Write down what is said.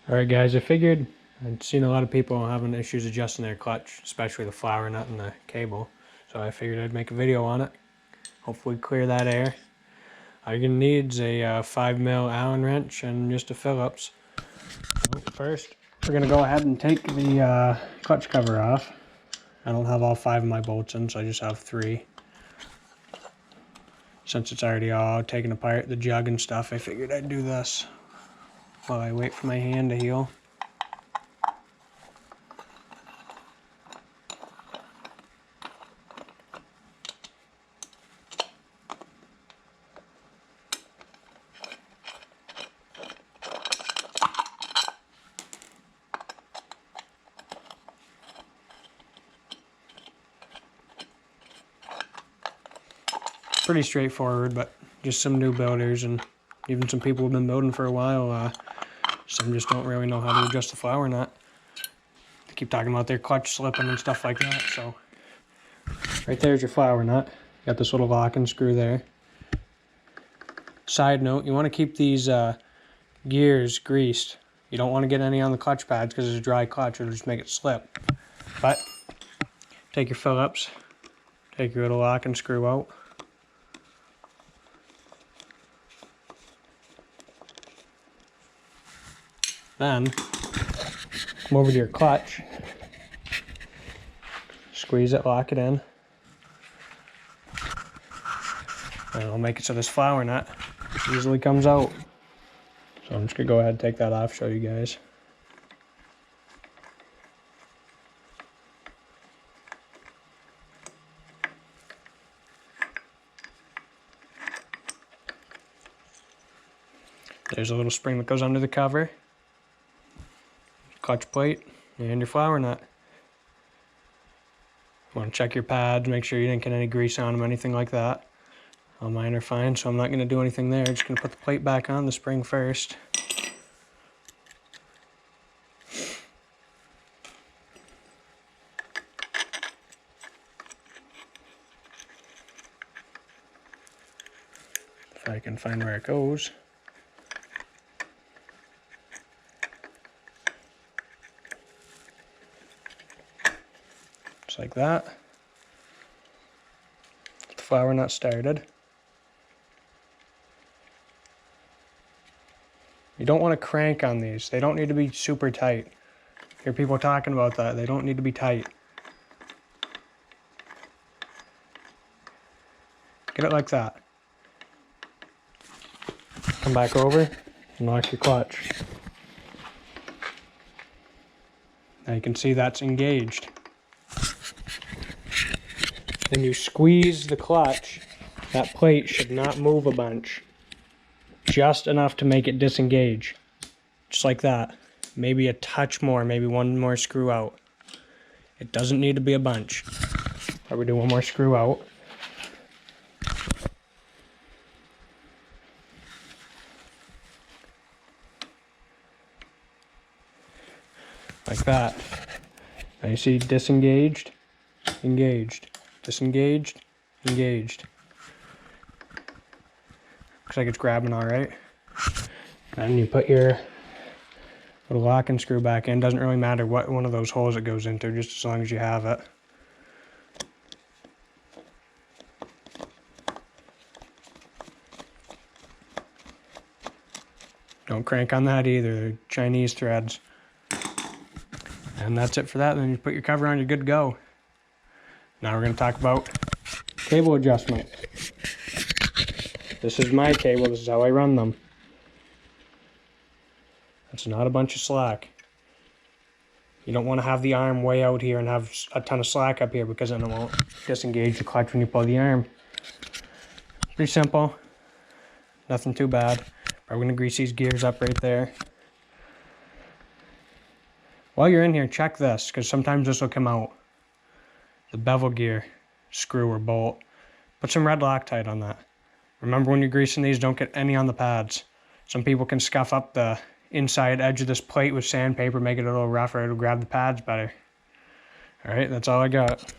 Alright guys, I figured I'd seen a lot of people having issues adjusting their clutch, especially the flower nut and the cable. So I figured I'd make a video on it. Hopefully clear that air. All you're going to need is a 5mm Allen wrench and just a Phillips. So first, we're going to go ahead and take the clutch cover off. I don't have all 5 of my bolts in, so I just have 3. Since it's already all taken apart, the jug and stuff, I figured I'd do this while I wait for my hand to heal. Pretty straightforward, but just some new builders and even some people who've been building for a while, some just don't really know how to adjust the flower nut. They keep talking about their clutch slipping and stuff like that. So right there's your flower nut. Got this little locking screw there. Side note, you want to keep these gears greased. You don't want to get any on the clutch pads because it's a dry clutch, it'll just make it slip. But take your Phillips, take your little locking screw out. Then, come over to your clutch, squeeze it, lock it in, and it'll make it so this flower nut easily comes out. So I'm just going to go ahead and take that off, show you guys. There's a little spring that goes under the cover. Clutch plate and your flower nut. You want to check your pads, make sure you didn't get any grease on them, anything like that. All mine are fine, so I'm not going to do anything there. Just going to put the plate back on, the spring first. If I can find where it goes. Just like that. Get the flower nut started. You don't want to crank on these. They don't need to be super tight. I hear people talking about that. They don't need to be tight. Get it like that. Come back over and lock your clutch. Now you can see that's engaged. Then you squeeze the clutch. That plate should not move a bunch. Just enough to make it disengage. Just like that. Maybe a touch more, maybe one more screw out. It doesn't need to be a bunch. All right, we do one more screw out. Like that. Now you see disengaged, engaged, disengaged, engaged. Looks like it's grabbing all right. Then you put your little locking screw back in. Doesn't really matter what one of those holes it goes into, just as long as you have it. Don't crank on that either, they're Chinese threads. And that's it for that. Then you put your cover on, you're good to go. Now we're going to talk about cable adjustment. This is my cable, this is how I run them. It's not a bunch of slack. You don't want to have the arm way out here and have a ton of slack up here because then it won't disengage the clutch when you pull the arm. Pretty simple. Nothing too bad. But we're going to grease these gears up right there. While you're in here, check this, because sometimes this will come out. The bevel gear, screw or bolt. Put some red Loctite on that. Remember when you're greasing these, don't get any on the pads. Some people can scuff up the inside edge of this plate with sandpaper, make it a little rougher, it'll grab the pads better. Alright, that's all I got.